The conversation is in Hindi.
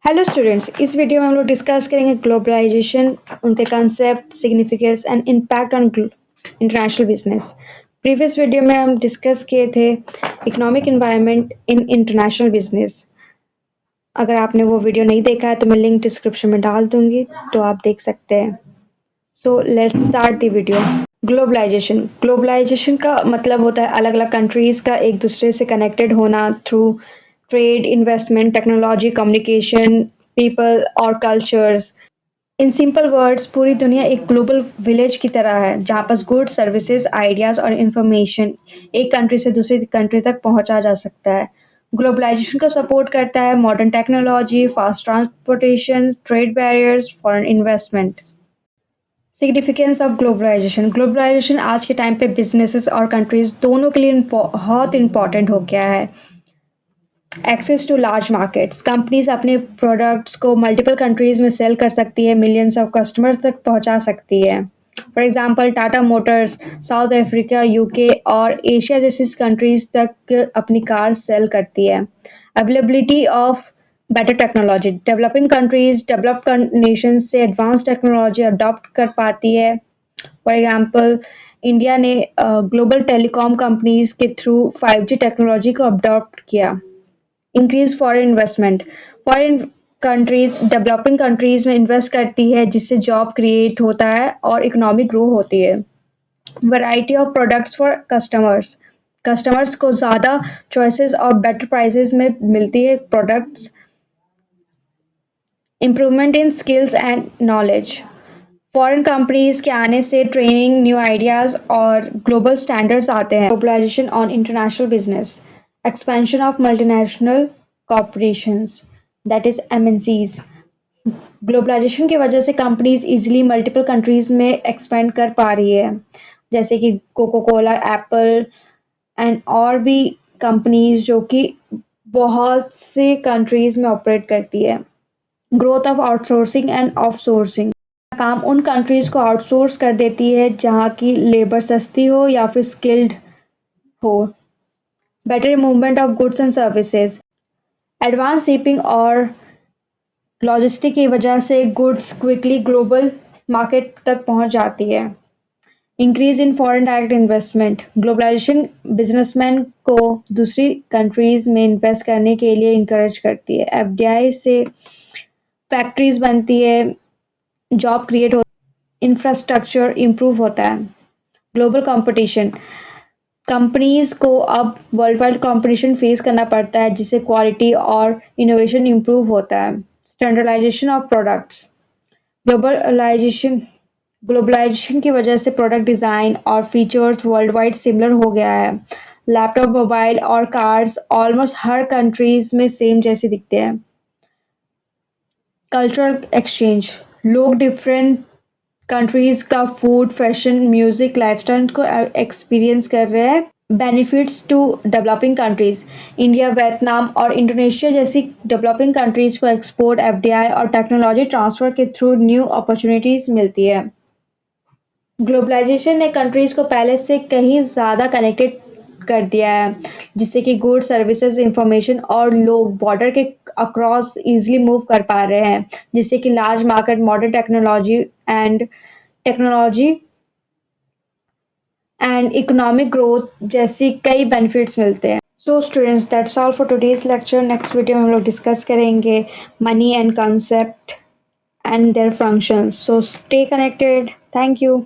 हेलो स्टूडेंट्स, इस वीडियो में हम लोग डिस्कस करेंगे ग्लोबलाइजेशन, उनके concept, significance and impact on international business. Previous video में हम डिस्कस किए थे economic environment in international business. अगर आपने वो वीडियो नहीं देखा है तो मैं लिंक डिस्क्रिप्शन में डाल दूंगी, तो आप देख सकते हैं। So let's start the video. Globalization का मतलब होता है अलग अलग कंट्रीज का एक दूसरे से कनेक्टेड होना through trade, investment, technology, communication, people और कल्चर्स। इन सिंपल वर्ड्स, पूरी दुनिया एक ग्लोबल विलेज की तरह है जहाँ पर गुड्स, सर्विसेज, आइडियाज और इंफॉर्मेशन एक कंट्री से दूसरी कंट्री तक पहुंचा जा सकता है। ग्लोबलाइजेशन को सपोर्ट करता है modern technology, fast transportation, trade barriers, foreign investment. Significance of globalization. Globalization आज के टाइम पे बिजनेसेस और कंट्रीज दोनों के लिए बहुत इंपॉर्टेंट हो गया है। Access to large markets, companies अपने प्रोडक्ट्स को मल्टीपल कंट्रीज में सेल कर सकती है, मिलियंस ऑफ कस्टमर्स तक पहुंचा सकती है। For example Tata Motors south Africa, UK और एशिया जैसी कंट्रीज तक अपनी कार्स सेल करती है। Availability of better technology, developing countries developed Nations से एडवांस टेक्नोलॉजी अडॉप्ट कर पाती है। फॉर एग्जांपल इंडिया ने ग्लोबल टेलीकॉम कंपनीज के थ्रू 5G टेक्नोलॉजी को अडॉप्ट किया। Increase foreign investment, foreign countries developing countries में इन्वेस्ट करती है जिससे जॉब क्रिएट होता है और इकोनॉमिक ग्रो होती है। Variety of products for customers, customers को ज़्यादा चॉइसेस और बेटर प्राइसेस में मिलती है products. Improvement in skills and knowledge, foreign companies के आने से ट्रेनिंग, न्यू आइडियाज और ग्लोबल स्टैंडर्ड्स आते हैं। Globalization on international business, expansion of multinational corporations that is MNCs। Globalization की वजह से कंपनीज इजीली मल्टीपल कंट्रीज में एक्सपेंड कर पा रही है, जैसे कि कोको कोला, एप्पल एंड और भी कंपनीज जो कि बहुत से कंट्रीज में ऑपरेट करती है। ग्रोथ ऑफ आउटसोर्सिंग एंड ऑफसोर्सिंग, काम उन कंट्रीज को आउटसोर्स कर देती है जहाँ की लेबर सस्ती हो या फिर स्किल्ड हो। Better movement of goods and services, advance shipping और लॉजिस्टिक की वजह से गुड्स क्विकली ग्लोबल मार्केट तक पहुंच जाती है। Increase in foreign direct investment, globalization businessman को दूसरी कंट्रीज में इन्वेस्ट करने के लिए इंकरेज करती है। FDI से फैक्ट्रीज बनती है, जॉब क्रिएट होता है, इंफ्रास्ट्रक्चर इम्प्रूव होता है। ग्लोबल कंपटीशन, कंपनीज को अब वर्ल्ड वाइड कंपटीशन फेस करना पड़ता है जिससे क्वालिटी और इनोवेशन इम्प्रूव होता है। Standardization of products, globalization globalization की वजह से प्रोडक्ट डिज़ाइन और फीचर्स वर्ल्ड वाइड सिमिलर हो गया है। लैपटॉप, मोबाइल और कार्स ऑलमोस्ट हर कंट्रीज में सेम जैसे दिखते हैं। कल्चरल एक्सचेंज, लोग डिफरेंट कंट्रीज का फूड, फैशन, म्यूजिक, लाइफस्टाइल को एक्सपीरियंस कर रहे हैं। Benefits to developing countries, India, Vietnam और इंडोनेशिया जैसी डेवलपिंग कंट्रीज को एक्सपोर्ट, FDI और टेक्नोलॉजी ट्रांसफर के थ्रू न्यू अपॉर्चुनिटीज मिलती है। ग्लोबलाइजेशन ने कंट्रीज को पहले से कहीं ज़्यादा कनेक्टेड कर दिया है, जिससे कि गुड्स, सर्विसेज, इंफॉर्मेशन और लोग बॉर्डर के अक्रॉस इजीली मूव कर पा रहे हैं, जिससे कि large market, modern technology and economic growth जैसी कई बेनिफिट्स मिलते हैं। So students, that's all for today's lecture. Next video में हम लोग डिस्कस करेंगे money and concept and their functions. So stay connected. Thank you.